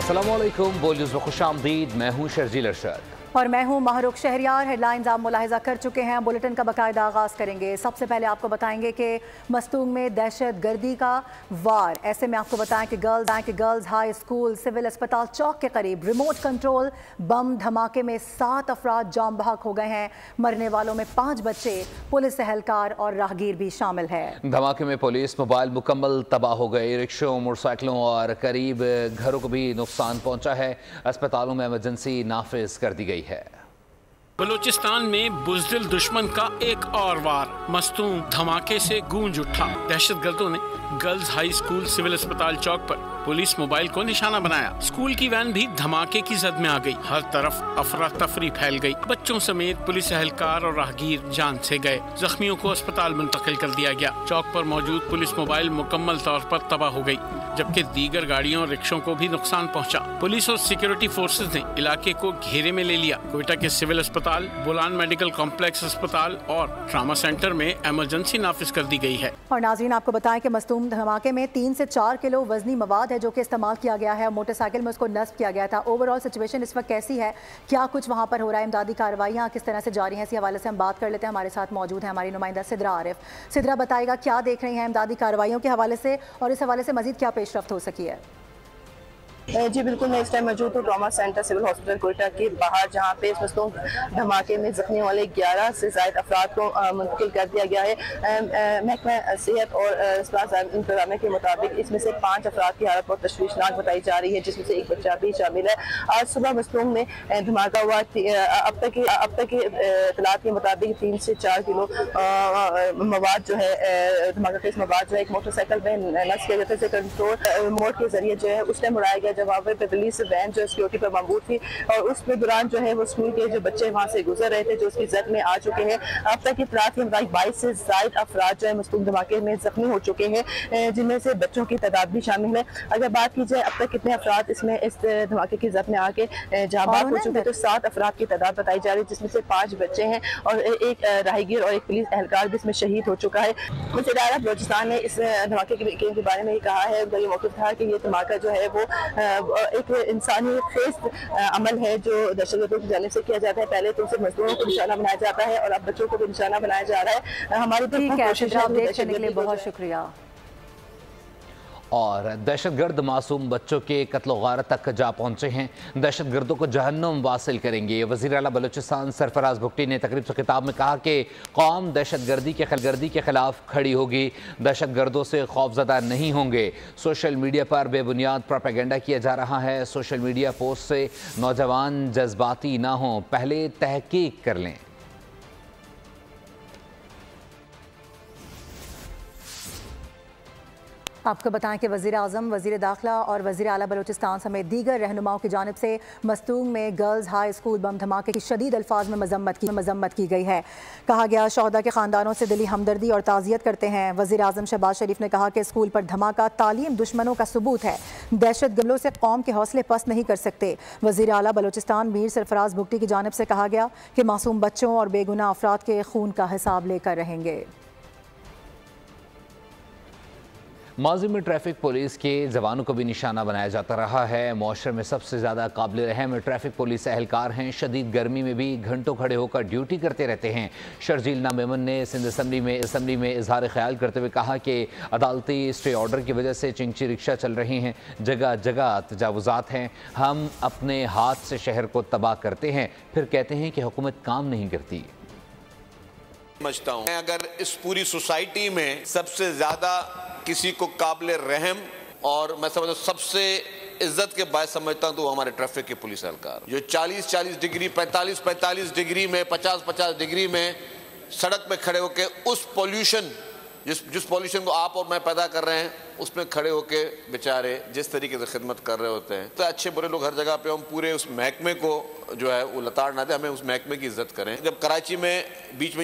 अस्सलामुअलैकुम, बोल न्यूज़ में खुशामदीद। मैं हूँ शर्जील अरशद और मैं हूं महरुख शहरियार। हेडलाइंस आप मुलाहिजा कर चुके हैं। बुलेटिन का बाकायदा आगाज़ करेंगे। सबसे पहले आपको बताएंगे कि मस्तूंग में दहशत गर्दी का वार। ऐसे में आपको बताएं कि गर्ल्स हाई स्कूल सिविल अस्पताल चौक के करीब रिमोट कंट्रोल बम धमाके में 7 अफराद जाम बहक हो गए हैं। मरने वालों में 5 बच्चे, पुलिस एहलकार और राहगीर भी शामिल है। धमाके में पुलिस मोबाइल मुकम्मल तबाह हो गए। रिक्शों, मोटरसाइकिलों और करीब घरों को भी नुकसान पहुंचा है। अस्पतालों में इमरजेंसी नाफिज कर दी गई है। बलूचिस्तान में बुज़दिल दुश्मन का एक और वार। मस्तूंग धमाके से गूंज उठा। दहशतगर्दों ने गर्ल्स हाई स्कूल सिविल अस्पताल चौक पर पुलिस मोबाइल को निशाना बनाया। स्कूल की वैन भी धमाके की जद में आ गई। हर तरफ अफरा तफरी फैल गई। बच्चों समेत पुलिस एहलकार और राहगीर जान से गए। जख्मियों को अस्पताल मुंतकिल कर दिया गया। चौक पर मौजूद पुलिस मोबाइल मुकम्मल तौर पर तबाह हो गई, जबकि दीगर गाड़ियों और रिक्शों को भी नुकसान पहुंचा। पुलिस और सिक्योरिटी फोर्सेज ने इलाके को घेरे में ले लिया। कोयटा के सिविल अस्पताल, बोलान मेडिकल कॉम्प्लेक्स अस्पताल और ट्रामा सेंटर में इमरजेंसी नाफिज कर दी गई है। और नाज़रीन आपको बताएं कि मस्तूंग धमाके में 3 से 4 किलो वजनी मवाद है जो कि इस्तेमाल किया गया है। मोटरसाइकिल में उसको नस्ब किया गया था। ओवरऑल सिचुएशन इस वक्त कैसी है, क्या कुछ वहाँ पर हो रहा है, इमदादी कार्रवाइयाँ किस तरह से जारी हैं, इसी हवाले से हम बात कर लेते हैं। हमारे साथ मौजूद है हमारी नुमाइंदा सिद्रा आरिफ। सिद्रा बताएगा क्या देख रही हैं इमदादी कार्रवाइयों के हवाले से और इस हवाले से मजीद क्या पेशरफ्त हो सकी है। जी बिल्कुल, मैं इस टाइम मौजूद हूँ trauma centre civil hospital Quetta के बाहर, जहाँ पे इस मस्तूंग धमाके में जख्मी वाले 11 से ज़ायद अफराद को मुंतकिल कर दिया गया है। महकमा सेहत और इंतजामिया के मुताबिक इसमें से 5 अफराद की हालत बहुत तशवीशनाक बताई जा रही है, जिसमें से एक बच्चा भी शामिल है। आज सुबह मस्तूंग में धमाका हुआ। अब तक की इतलात के मुताबिक 3 से 4 किलो मवाद जो है, धमाका केस मवाद जो है एक मोटरसाइकिल में नस्ब किया जाता है। कंट्रोल मोड के जरिए जो है उस टाइम उड़ाया गया जब वहाँ पे पुलिस वैन जो सिक्योरिटी पर मौजूद थी, और उसके दौरान जो है वो स्कूल के जो बच्चे वहाँ से गुजर रहे थे जो उसकी जद में आ चुके हैं। अब तक इतलात के मुताबिक 22 से ज़ायद अफराद जो है मस्तूंग धमाके में जख्मी हो चुके हैं, जिनमें से बच्चों की तादाद भी शामिल है। अगर बात की जाए अब तक कितने अफराद इसमें इस धमाके की जद में आके जहाँ बात हो चुके हैं, तो 7 अफराद की तादाद बताई जा रही है, जिसमें से 5 बच्चे हैं और एक राहगीर और एक पुलिस एहलकार भी इसमें शहीद हो चुका है। मुझे बलूचिस्तान ने इस धमाके के बारे में ही कहा है, उनका ये मौक़िफ़ था कि ये धमाका जो है वो एक इंसानी खेज अमल है जो दहशतगर्दों की जानिब से किया जाता है। पहले तो उनसे मजदूरों को निशाना बनाया जाता है और अब बच्चों को भी निशाना बनाया जा रहा है। हमारी कोशिश है। बहुत शुक्रिया। और दहशतगर्द मासूम बच्चों के कत्ल गारत तक जा पहुंचे हैं। दहशतगर्दों को जहन्नुम वासिल करेंगे। वज़ीर आला बलूचिस्तान सरफराज भुट्टी ने तकरीब से खिताब में कहा कि कौम दहशतगर्दी के खिलाफ खड़ी होगी, दहशतगर्दों से खौफजदा नहीं होंगे। सोशल मीडिया पर बेबुनियाद प्रोपेगेंडा किया जा रहा है। सोशल मीडिया पोस्ट से नौजवान जज्बाती ना हों, पहले तहकीक कर लें। आपको बताएं कि वज़ीर आज़म, वज़ीर दाखिला और वज़ीर आला बलूचिस्तान समेत दीगर रहनुमाओं की जानिब से मस्तूंग में गर्ल्स हाई स्कूल बम धमाके की शदीद अल्फाज में मजम्मत की गई है। कहा गया शोहदा के ख़ानदानों से दिली हमदर्दी और ताज़ियत करते हैं। वज़ीर आज़म शहबाज शरीफ ने कहा कि स्कूल पर धमाका तालीम दुश्मनों का सबूत है। दहशत गर्दों से कौम के हौसले पस्त नहीं कर सकते। वज़ीर आला बलूचिस्तान मीर सरफराज भुट्टी की जानिब से कहा गया कि मासूम बच्चों और बेगुनाह अफराद के खून का हिसाब लेकर रहेंगे। माजी में ट्रैफिक पुलिस के जवानों को भी निशाना बनाया जाता रहा है। मुआशरे में सबसे ज़्यादा काबिल रहम ट्रैफिक पुलिस एहलकार हैं। शदीद गर्मी में भी घंटों खड़े होकर ड्यूटी करते रहते हैं। शर्जील नामेमन ने सिंध असम्बली में इजहार ख्याल करते हुए कहा कि अदालती स्टे ऑर्डर की वजह से चिंची रिक्शा चल रही हैं, जगह जगह तजावुज़ात हैं। हम अपने हाथ से शहर को तबाह करते हैं, फिर कहते हैं कि हुकूमत काम नहीं करती। समझता हूँ अगर इस पूरी सोसाइटी में सबसे ज़्यादा किसी को काबिल रहम और मैं समझता हूँ सबसे इज्जत के बायस समझता हूँ तो हमारे ट्रैफिक के पुलिस एहलकार जो 40-40 डिग्री 45-45 डिग्री में 50-50 डिग्री में सड़क पे खड़े होके उस पॉल्यूशन जिस पॉल्यूशन को आप और मैं पैदा कर रहे हैं उसमें खड़े होके बेचारे जिस तरीके से खिदमत कर रहे होते हैं, तो अच्छे बुरे लोग हर जगह पे हम पूरे उस महकमे को जो है वो लताड़ ना दे, हमें उस महकमे की इज्जत करें। जब कराची में बीच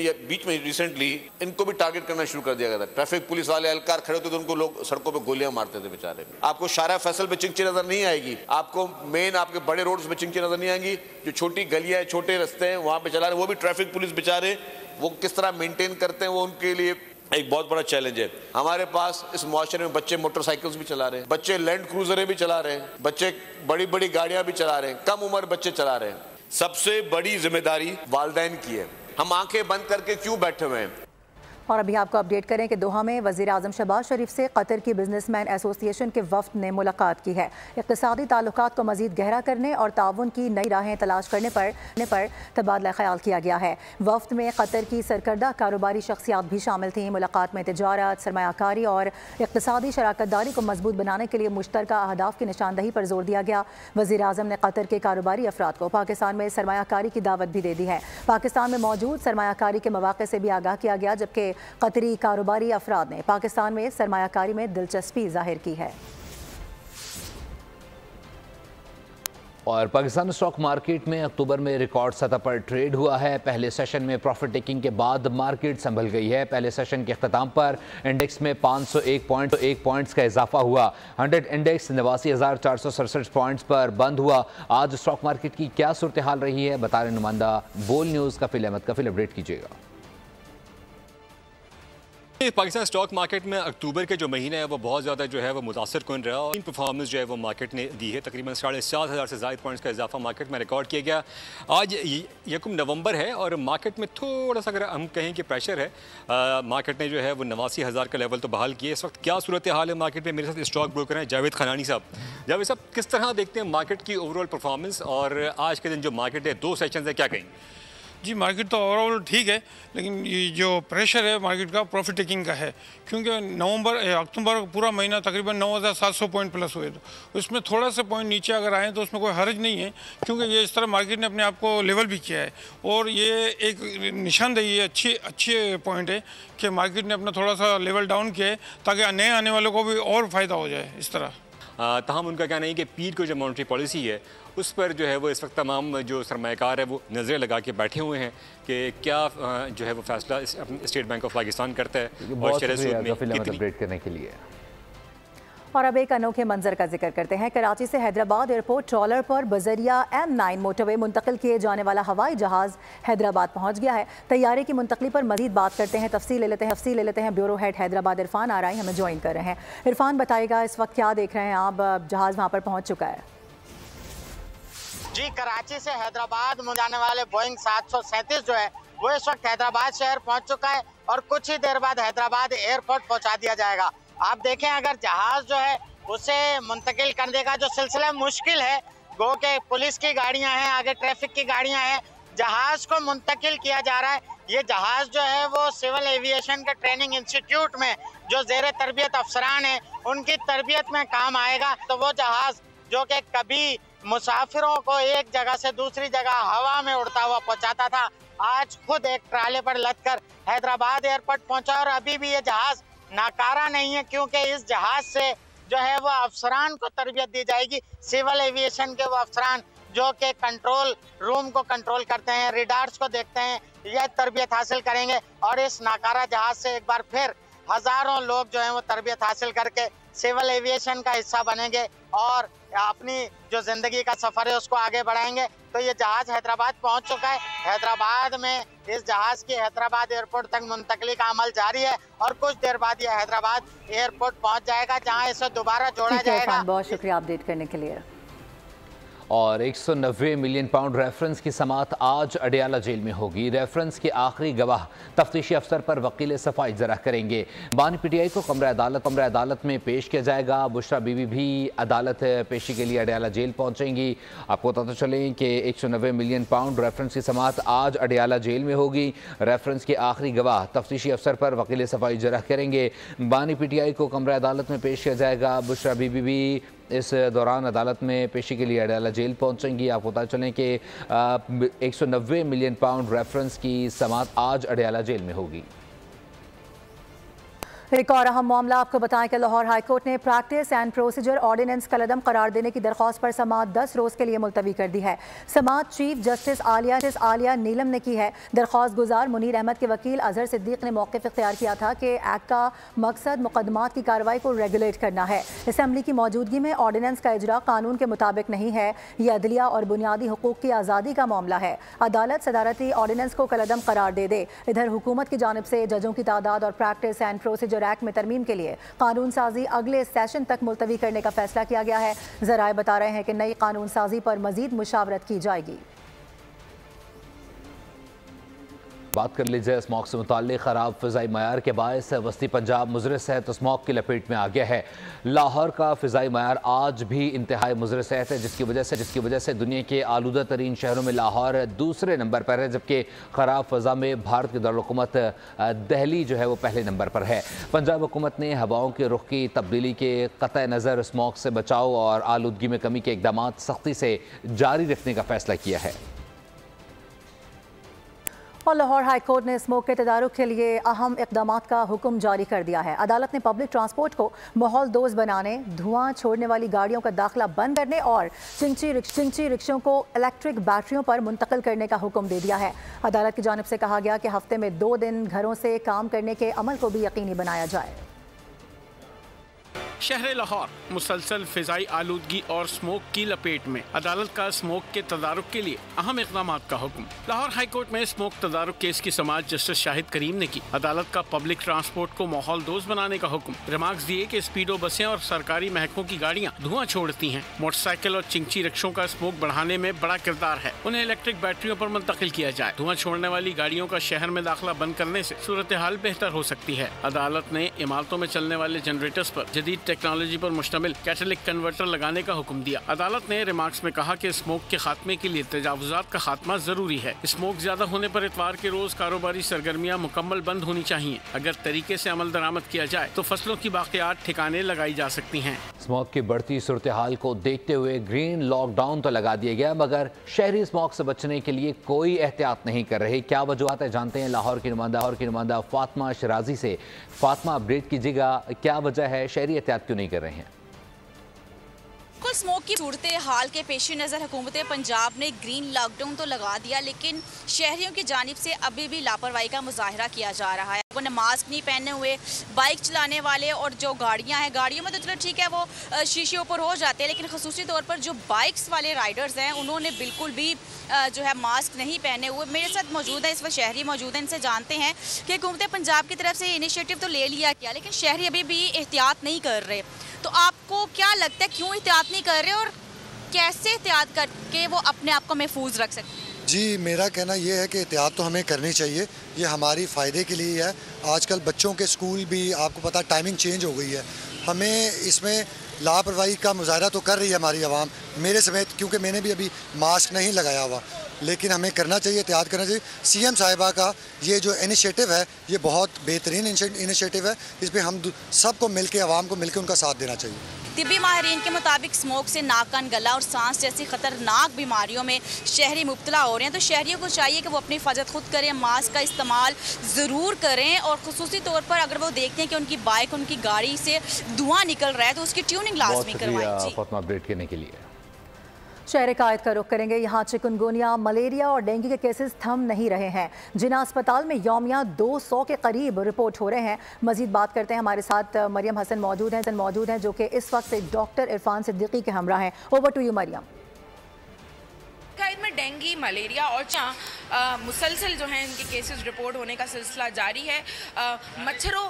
में रिसेंटली इनको भी टारगेट करना शुरू कर दिया गया था। ट्रैफिक पुलिस वाले एहलकार खड़े होते थे, उनको लोग सड़कों पर गोलियां मारते थे बेचारे। आपको शारा फैसल पे चिंची नजर नहीं आएगी, आपको मेन आपके बड़े रोड्स में चिंची नजर नहीं आएगी। जो छोटी गलियां छोटे रास्ते हैं वहां पे चला रहे वो भी ट्रैफिक पुलिस बेचारे वो किस तरह मेंटेन करते हैं, वो उनके लिए एक बहुत बड़ा चैलेंज है। हमारे पास इस मुआशरे में बच्चे मोटरसाइकिल्स भी चला रहे हैं, बच्चे लैंड क्रूजरें भी चला रहे हैं, बच्चे बड़ी बड़ी गाड़ियां भी चला रहे हैं, कम उम्र बच्चे चला रहे हैं। सबसे बड़ी जिम्मेदारी वालिदैन की है। हम आंखें बंद करके क्यों बैठे हुए हैं? और अभी आपको अपडेट करें कि दोहा में वज़ीर आज़म शहबाज शरीफ से कतर की बिजनेसमैन एसोसिएशन के वफ्द ने मुलाकात की है। इक़्तिसादी ताल्लुकात को मज़ीद गहरा करने और ताउन की नई राहें तलाश करने पर तबादला ख्याल किया गया है। वफ्द में कतर की सरकर्दा कारोबारी शख्सियात भी शामिल थीं। मुलाकात में तिजारत, सरमायाकारी और इक़्तिसादी शराकतदारी को मजबूत बनाने के लिए मुश्तरका अहदाफ की निशानदही पर जोर दिया गया। वज़ीर आज़म ने कतर के कारोबारी अफराद को पाकिस्तान में सरमायाकारी की दावत भी दे दी है। पाकिस्तान में मौजूद सरमायाकारी के मौक़े से भी आगाह किया गया, जबकि कतरी कारोबारी अफराद ने पाकिस्तान में सरमायाकारी में दिलचस्पी जाहिर की है। और पाकिस्तान स्टॉक मार्केट में अक्टूबर में रिकॉर्ड सतह पर ट्रेड हुआ है। पहले सेशन में प्रॉफिट टेकिंग के बाद मार्केट संभल गई है। पहले सेशन के अख्ताम पर इंडेक्स में 501 पॉइंट्स का इजाफा हुआ। 100 इंडेक्स 89,467 पॉइंट्स पर बंद हुआ। आज स्टॉक मार्केट की क्या सूरत हाल रही है, बता रहे नुमाइंदा बोल न्यूज़ कफिल अहमद। कफिल, अपडेट कीजिएगा। पाकिस्तान स्टॉक मार्केट में अक्टूबर के जो महीना है वो बहुत ज़्यादा जो है वो मुतासर कन रहा और परफॉर्मेंस जो है वो मार्केट ने दी है। तकरीबन 7,500 से ज़ायद पॉइंट्स का इजाफा मार्केट में रिकॉर्ड किया गया। आज 1 नवंबर है और मार्केट में थोड़ा सा अगर हम कहें कि प्रेशर है, मार्केट ने जो है वो 89,000 का लेवल तो बहाल किया। इस वक्त क्या सूरत हाल है मार्केट में? मेरे साथ स्टॉक ब्रोकर हैं जावेद खनानी साहब। जावेद साहब, किस तरह देखते हैं मार्केट की ओवरऑल परफॉर्मेंस और आज के दिन जो मार्केट है 2 सेशन है, क्या कहेंगे? जी, मार्केट तो ओवरऑल ठीक है, लेकिन ये जो प्रेशर है मार्केट का प्रॉफिट टेकिंग का है, क्योंकि अक्टूबर पूरा महीना तकरीबन 9,700 पॉइंट प्लस हुए। तो उसमें थोड़ा सा पॉइंट नीचे अगर आए तो उसमें कोई हर्ज नहीं है, क्योंकि ये इस तरह मार्केट ने अपने आप को लेवल भी किया है और ये एक निशानदेही अच्छी पॉइंट है कि मार्केट ने अपना थोड़ा सा लेवल डाउन किया है ताकि नए आने वालों को भी और फ़ायदा हो जाए इस तरह। तहम उनका कहना है कि पीर को जो मॉनेटरी पॉलिसी है उस पर जो है वो इस वक्त तमाम जो सरमायाकार है वो नज़रें लगा के बैठे हुए हैं कि क्या जो है वो फैसला स्टेट बैंक ऑफ पाकिस्तान करता है और शेयर सूद में अपडेट करने के लिए। और अब एक अनोखे मंजर का जिक्र करते हैं। कराची से हैदराबाद एयरपोर्ट ट्रॉलर पर बजरिया M9 मोटरवे मुंतकिल किए जाने वाला हवाई जहाज़ हैदराबाद पहुंच गया है। तैयारे की मुंतकली पर मजीद बात करते हैं, तफसील ले लेते हैं ब्यूरो हेड हैदराबाद इरफान आराई हमें ज्वाइन कर रहे हैं। इरफान, बताइएगा इस वक्त क्या देख रहे हैं आप? जहाज़ वहाँ पर पहुँच चुका है? जी, कराची से हैदराबाद जाने वाले बोइंग 737 जो है वो इस वक्त हैदराबाद शहर पहुंच चुका है और कुछ ही देर बाद हैदराबाद एयरपोर्ट पहुंचा दिया जाएगा। आप देखें, अगर जहाज जो है उसे मुंतकिल करने का जो सिलसिला मुश्किल है, गो के पुलिस की गाड़ियां हैं, आगे ट्रैफिक की गाड़ियां हैं, जहाज को मुंतकिल किया जा रहा है। ये जहाज जो है वो सिविल एविएशन के ट्रेनिंग इंस्टीट्यूट में जो ज़ेर तरबियत अफसरान है उनकी तरबियत में काम आएगा। तो वो जहाज जो कि कभी मुसाफिरों को एक जगह से दूसरी जगह हवा में उड़ता हुआ पहुंचाता था, आज खुद एक ट्राले पर लदकर हैदराबाद एयरपोर्ट पहुंचा। और अभी भी ये जहाज नाकारा नहीं है, क्योंकि इस जहाज से जो है वो अफसरान को तरबियत दी जाएगी। सिविल एविएशन के वो अफसरान जो कि कंट्रोल रूम को कंट्रोल करते हैं, रिडार्स को देखते हैं, यह तरबियत हासिल करेंगे और इस नाकारा जहाज से एक बार फिर हजारों लोग जो हैं वो तरबियत हासिल करके सिविल एविएशन का हिस्सा बनेंगे और अपनी जो जिंदगी का सफर है उसको आगे बढ़ाएंगे। तो ये जहाज हैदराबाद पहुंच चुका है। हैदराबाद में इस जहाज की हैदराबाद एयरपोर्ट तक मुंतकली का अमल जारी है और कुछ देर बाद ये हैदराबाद एयरपोर्ट पहुंच जाएगा, जहां इसे दोबारा जोड़ा जाएगा। बहुत शुक्रिया अपडेट करने के लिए। और 190 मिलियन पाउंड रेफरेंस की समाअत आज अडियाला जेल में होगी। रेफरेंस के आखिरी गवाह तफ्तीशी अफसर पर वकील सफाई जरा करेंगे। बानी PTI को कमरा अदालत में पेश किया जाएगा। बुशरा बीबी भी अदालत पेशी के लिए अडियाला जेल पहुंचेंगी। आपको पता चलें कि 190 मिलियन पाउंड रेफरेंस की समाअत आज अडियाला जेल में होगी। रेफरेंस के आखिरी गवाह तफ्तीशी अफसर पर वकील सफाई जरा करेंगे। बानी PTI को कमरा अदालत में पेश किया जाएगा। बुशरा बीबी भी इस दौरान अदालत में पेशी के लिए अडियाला जेल पहुंचेंगी। आपको पता चलें कि 190 मिलियन पाउंड रेफरेंस की समाअत आज अडियाला जेल में होगी। एक और अहम मामला आपको बताएं कि लाहौर हाईकोर्ट ने प्रैक्टिस एंड प्रोसीजर ऑर्डिनेंस कलअदम करार देने की दरख्वास्त पर समाअत 10 रोज के लिए मुलतवी कर दी है। समाअत चीफ जस्टिस आलिया नीलम ने की है। दरख्वास्त गुजार मुनीर अहमद के वकील अजहर सिद्दीक ने मौक़िफ़ इख्तियार किया था कि एक्ट का मकसद मुकदमात की कार्रवाई को रेगुलेट करना है। असम्बली की मौजूदगी में ऑर्डिनेंस का इजरा कानून के मुताबिक नहीं है। यह अदलिया और बुनियादी हुकूक की आज़ादी का मामला है। अदालत सदारती ऑर्डिनेंस को कलअदम करार दे दे। इधर हुकूमत की जानिब से जजों की तादाद और प्रैक्टिस एंड प्रोसीजर एक्ट में तरमीम के लिए कानून साजी अगले सेशन तक मुलतवी करने का फैसला किया गया है। जराए बता रहे हैं कि नई कानून साजी पर मजीद मुशावरत की जाएगी। बात कर लीजिए स्मॉग से मुताल्लिक़। ख़राब फ़िज़ाई मयार के बायस वस्ती पंजाब मुज़र सेहत स्मॉग की लपेट में आ गया है। लाहौर का फ़िज़ाई मयार आज भी इंतहाई मुज़र सेहत है, जिसकी वजह से दुनिया के आलूदा तरीन शहरों में लाहौर दूसरे नंबर पर है, जबकि ख़राब फ़ज़ा में भारत की दारुलहुकूमत दिल्ली जो है वो पहले नंबर पर है। पंजाब हुकूमत ने हवाओं के रुख की तब्दीली के क़तई नज़र स्मॉग से बचाव और आलूदगी में कमी के इक़दाम सख्ती से जारी रखने का फ़ैसला किया है। और लाहौर हाई कोर्ट ने स्मोक के तदारुक के लिए अहम इक़दामात का हुक्म जारी कर दिया है। अदालत ने पब्लिक ट्रांसपोर्ट को माहौल दोज बनाने, धुआं छोड़ने वाली गाड़ियों का दाखिला बंद करने और चिंची रिक्शों को इलेक्ट्रिक बैटरियों पर मुंतकिल करने का हुक्म दे दिया है। अदालत की जानिब से कहा गया कि हफ्ते में 2 दिन घरों से काम करने के अमल को भी यकीनी बनाया जाए। शहर लाहौर मुसलसल फिजाई आलूदगी और स्मोक की लपेट में। अदालत का स्मोक के तदारुक के लिए अहम इक़दाम का हुक्म। लाहौर हाई कोर्ट में स्मोक तदारुक केस की समाअत जस्टिस शाहिद करीम ने की। अदालत का पब्लिक ट्रांसपोर्ट को माहौल दोस्त बनाने का हुक्म। रिमार्क्स दिए कि स्पीडो बसें और सरकारी महकमों की गाड़ियाँ धुआं छोड़ती हैं। मोटरसाइकिल और चिंची रिक्शों का स्मोक बढ़ाने में बड़ा किरदार है। उन्हें इलेक्ट्रिक बैटरियों पर मुंतकिल किया जाए। धुआं छोड़ने वाली गाड़ियों का शहर में दाखिला बंद करने से सूरत हाल बेहतर हो सकती है। अदालत ने इमारतों में चलने वाले जनरेटर्स पर जदीद टेक्नोलॉजी पर मुश्तमिल कैटलिक कन्वर्टर लगाने का हुक्म दिया। अदालत ने रिमार्क्स में कहा कि स्मोक के खात्मे के लिए तजावुजात का खात्मा जरूरी है। स्मोक ज्यादा होने पर इतवार के रोज कारोबारी सरगर्मियां मुकम्मल बंद होनी चाहिए। अगर तरीके से अमल दरामद किया जाए तो फसलों की बाकियात ठिकाने लगाई जा सकती हैं। स्मोक की बढ़ती सूरत हाल को देखते हुए ग्रीन लॉकडाउन तो लगा दिया गया, मगर शहरी स्मोक से बचने के लिए कोई एहतियात नहीं कर रहे। क्या वजूहत है, जानते हैं लाहौर की नुमाइंदा फातिमा शराजी से। फातिमा, अपडेट कीजिएगा, क्या वजह है, शहरी एहतियात क्यों नहीं कर रहे हैं? स्मोक की सूरत हाल के पेश नज़र हुकूमत पंजाब ने ग्रीन लॉकडाउन तो लगा दिया, लेकिन शहरियों की जानिब से अभी भी लापरवाही का मुजाहरा किया जा रहा है। वो मास्क नहीं पहने हुए बाइक चलाने वाले और जो गाड़ियां हैं, गाड़ियों में तो चलो ठीक है वो शीशे ऊपर हो जाते हैं, लेकिन खसूसी तौर पर जो बाइक्स वाले राइडर्स हैं उन्होंने बिल्कुल भी जो है मास्क नहीं पहने हुए। मेरे साथ मौजूद है, इस वक्त शहरी मौजूद हैं, इनसे जानते हैं कि हुकूमत पंजाब की तरफ से इनिशिएटिव तो ले लिया गया, लेकिन शहरी अभी भी एहतियात नहीं कर रहे। तो आपको क्या लगता है क्यों एहतियात नहीं कर रहे और कैसे एहतियात करके वो अपने आप को महफूज रख सकते हैं? जी, मेरा कहना यह है कि एहतियात तो हमें करनी चाहिए, ये हमारी फ़ायदे के लिए है। आजकल बच्चों के स्कूल भी आपको पता टाइमिंग चेंज हो गई है। हमें इसमें लापरवाही का मुजाहरा तो कर रही है हमारी आवाम, मेरे समेत, क्योंकि मैंने भी अभी मास्क नहीं लगाया हुआ, लेकिन हमें करना चाहिए, एहतियात करना चाहिए। सीएम साहिबा का ये जो इनिशिएटिव है ये बहुत बेहतरीन इनिशिएटिव है। इस पर हम सबको मिलकर, आवाम को मिलकर उनका साथ देना चाहिए। तिब्बी माहिरीन के मुताबिक स्मोक से नाक, कान, गला और सांस जैसी खतरनाक बीमारियों में शहरी मुब्तला हो रहे हैं। तो शहरियों को चाहिए कि वो अपनी हिफाजत खुद करें, मास्क का इस्तेमाल ज़रूर करें और खुसूसी तौर पर अगर वो देखते हैं कि उनकी बाइक, उनकी गाड़ी से धुआं निकल रहा है तो उसकी ट्यूनिंग लाजमी करवाएं। फातिमा, अपडेट करने के लिए। शहर कायद का रुख करेंगे। यहाँ चिकनगुनिया, मलेरिया और डेंगू के केसेस थम नहीं रहे हैं। जिना अस्पताल में यौमिया 200 के करीब रिपोर्ट हो रहे हैं। मजीद बात करते हैं, हमारे साथ मरियम हसन मौजूद हैं जो कि इस वक्त से डॉक्टर इरफान सिद्दीकी के हमरा हैं। Over to you Maryam. में डेंगू, मलेरिया और मुसलसल जो है इनके केसेस रिपोर्ट होने का सिलसिला जारी है। मच्छरों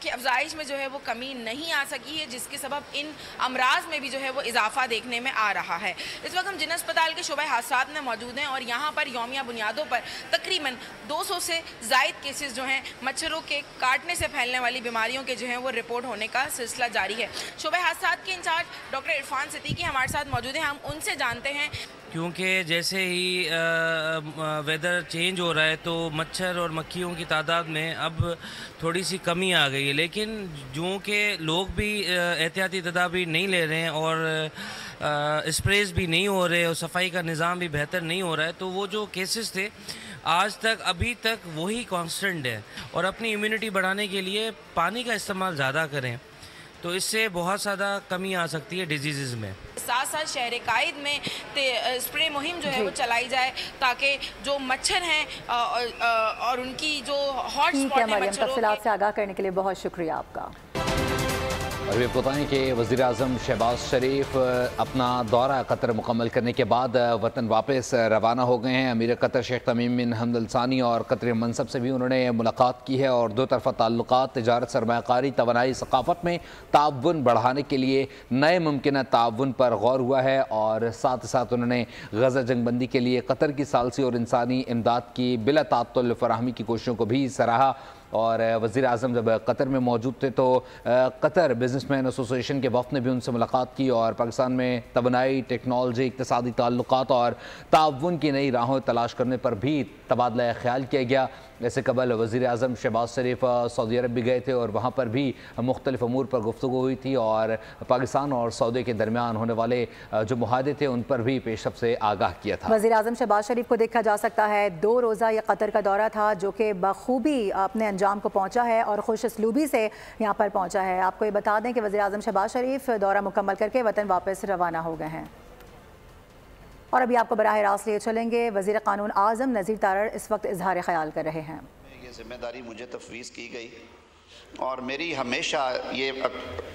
की अफजाइश में जो है वो कमी नहीं आ सकी है, जिसके सबब इन अमराज में भी जो है वो इजाफा देखने में आ रहा है। इस वक्त हम जिन अस्पताल के शोबे हादसात में मौजूद हैं और यहाँ पर यौमिया बुनियादों पर तकरीबन 200 से ज़ायद केसेस जो हैं मच्छरों के काटने से फैलने वाली बीमारियों के जो हैं वो रिपोर्ट होने का सिलसिला जारी है। शोबे हादसात के इंचार्ज डॉक्टर इरफान सिद्दीकी हमारे साथ मौजूद हैं। हम उनसे जानते हैं, क्योंकि जैसे ही वेदर चेंज हो रहा है तो मच्छर और मक्खियों की तादाद में अब थोड़ी सी कमी आ गई है, लेकिन जो कि लोग भी एहतियाती तदाबीर नहीं ले रहे हैं और स्प्रेज भी नहीं हो रहे और सफाई का निज़ाम भी बेहतर नहीं हो रहा है, तो वो जो केसेस थे आज तक अभी तक वही कांस्टेंट है। और अपनी इम्यूनिटी बढ़ाने के लिए पानी का इस्तेमाल ज़्यादा करें, तो इससे बहुत ज़्यादा कमी आ सकती है डिजीज़ में। साथ साथ शहर कायद में स्प्रे मुहिम जो है वो चलाई जाए, ताकि जो मच्छर हैं और उनकी जो हॉट स्पॉट है मरियम, तफसीलात से आगाह करने के लिए बहुत शुक्रिया आपका। और ये बताएं कि वज़ीर-ए-आज़म शहबाज शरीफ अपना दौरा कतर मुकम्मल करने के बाद वतन वापस रवाना हो गए हैं। अमीर कतर शेख तमीम बिन हमद अल सानी और कतरी मनसब से भी उन्होंने मुलाकात की है और दो तरफ़ा ताल्लुकात, तिजारत, सरमायाकारी, तवानाई, सकाफ़त में ताउन बढ़ाने के लिए नए मुमकिन ताउन पर गौर हुआ है। और साथ ही साथ उन्होंने गज़ा जंगबंदी के लिए कतर की सालसी और इंसानी इमदाद की बिला तात्तुल फराहमी की कोशिशों को भी सराहा। और वज़ीर आज़म जब कतर में मौजूद थे तो कतर बिजनेसमैन एसोसिएशन के वफ़द ने भी उनसे मुलाकात की और पाकिस्तान में तवानाई, टेक्नोलॉजी, इक़्तिसादी ताल्लुकात और ताउन की नई राहों तलाश करने पर भी तबादला ख्याल किया गया। इससे कबल वज़ीर आज़म शहबाज शरीफ सऊदी अरब भी गए थे और वहाँ पर भी मुख्तलिफ अमूर पर गुफ्तगू हुई थी और पाकिस्तान और सऊदी के दरमियान होने वाले जो मुहादे थे उन पर भी पेशरफ से आगाह किया था। वज़ीर आज़म शहबाज शरीफ को देखा जा सकता है 2 रोज़ा ये कतर का दौरा था, जो कि बखूबी अपने अंजाम को पहुँचा है और खुश असलूबी से यहाँ पर पहुँचा है। आपको ये बता दें कि वज़ीर आज़म शहबाज शरीफ दौरा मुकम्मल करके वतन वापस रवाना हो गए हैं। और अभी आपको बराह रास्त लिए चलेंगे, वज़ीर क़ानून आज़म नज़ीर तारड़ इस वक्त इजहार ख्याल कर रहे हैं। ये जिम्मेदारी मुझे तफवीज़ की गई और मेरी हमेशा ये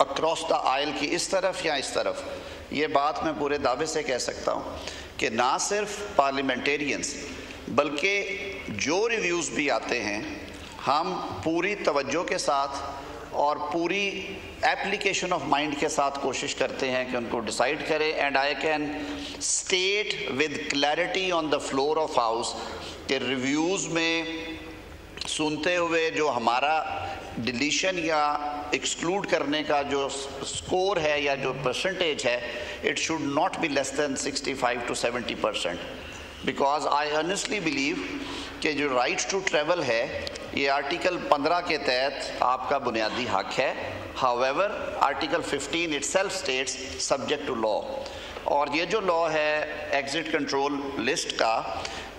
अक्रॉस द आयल की इस तरफ या इस तरफ, ये बात मैं पूरे दावे से कह सकता हूँ कि ना सिर्फ पार्लियामेंटेरियंस बल्कि जो रिव्यूज़ भी आते हैं हम पूरी तवज्जो के साथ और पूरी एप्लीकेशन ऑफ माइंड के साथ कोशिश करते हैं कि उनको डिसाइड करें। And I can state with clarity on the floor of house के रिव्यूज़ में सुनते हुए जो हमारा डिलीशन या एक्सक्लूड करने का जो स्कोर है या जो परसेंटेज है, it should not be less than 65 to 70%, because I honestly believe कि जो राइट टू ट्रैवल है ये आर्टिकल 15 के तहत आपका बुनियादी हक है। However article 15 itself states subject to law, और ये जो लॉ है एग्जिट कंट्रोल लिस्ट का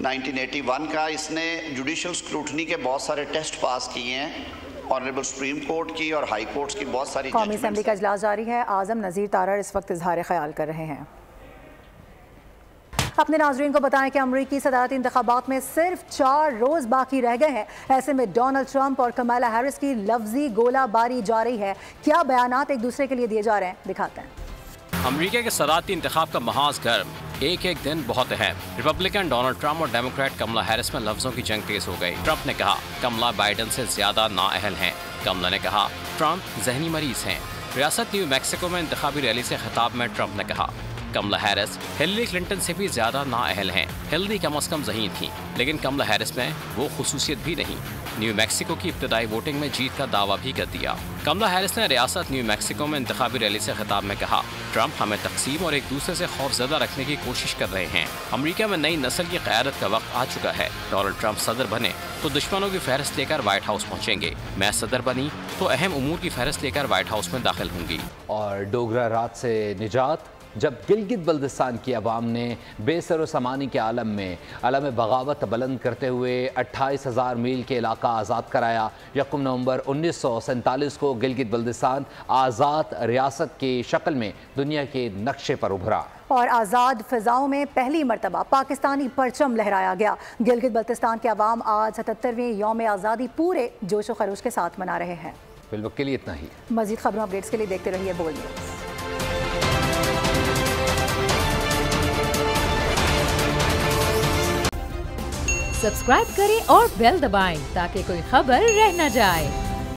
1981 का, इसने जुडिशल स्क्रूटनी के बहुत सारे टेस्ट पास किए हैं, ऑनरेबल सुप्रीम कोर्ट की और हाई कोर्ट्स की बहुत सारी। कौमी असेंबली का इजलास जारी है, आज़म नज़ीर तारड़ इस वक्त इजहार ख्याल कर रहे हैं। अपने नाज़रीन को बताएं कि अमरीकी सदारती इंतखाबात में सिर्फ 4 रोज़ बाकी रह गए हैं। ऐसे में डोनाल्ड ट्रंप और कमाला हैरिस की लफ्जी गोलाबारी जारी है। क्या बयानात एक दूसरे के लिए दिए जा रहे हैं, दिखाते हैं। अमरीका के सदारती इंतखाब का महाज गर्म, एक एक दिन बहुत अहम। रिपब्लिकन डोनाल्ड ट्रंप और डेमोक्रेट कमला हैरिस में लफ्जों की जंग तेज हो गई। ट्रंप ने कहा कमला बाइडन से ज्यादा नाअहल हैं। कमला ने कहा ट्रंप जहनी मरीज हैं। रियासत न्यू मैक्सिको में इंतखाबी रैली से खिताब में ट्रंप ने कहा कमला हैरिस हिलरी क्लिंटन से भी ज्यादा नाअहल हैं। हिलरी कम अज कम ज़हीन थी, लेकिन कमला हैरिस में वो खुसूसियत भी नहीं। न्यू मैक्सिको की इब्तदाई वोटिंग में जीत का दावा भी कर दिया। कमला हैरिस ने रियासत न्यू मैक्सिको में इंतखाबी रैली से खिताब में कहा ट्रंप हमें तकसीम और एक दूसरे से खौफजदा रखने की कोशिश कर रहे हैं। अमरीका में नई नस्ल की क़यादत का वक्त आ चुका है। डोनाल्ड ट्रंप सदर बने तो दुश्मनों की फहरिस्त लेकर व्हाइट हाउस पहुँचेंगे। मैं सदर बनी तो अहम उमूर की फहरिस्त लेकर व्हाइट हाउस में दाखिल होंगी। और डोगरा रात से निजात, जब गिलगित बल्दिस्तान की आवाम ने बेसर समानी के आलम में अलम बगावत बुलंद करते हुए 28,000 मील के इलाका आज़ाद कराया। 1 नवंबर 1947 को गिलगित बल्दिस्तान आज़ाद रियासत की शक्ल में दुनिया के नक्शे पर उभरा और आज़ाद फ़िज़ाओं में पहली मरतबा पाकिस्तानी परचम लहराया गया। गिलगित बल्तिस्तान के अवाम आज 77वें यौम आज़ादी पूरे जोश व खरोश के साथ मना रहे हैं। फिलहाल के लिए इतना ही। मज़ीद खबरों अपडेट्स के लिए देखते रहिए बोल न्यूज़। सब्सक्राइब करें और बेल दबाएं ताकि कोई खबर रह न जाए।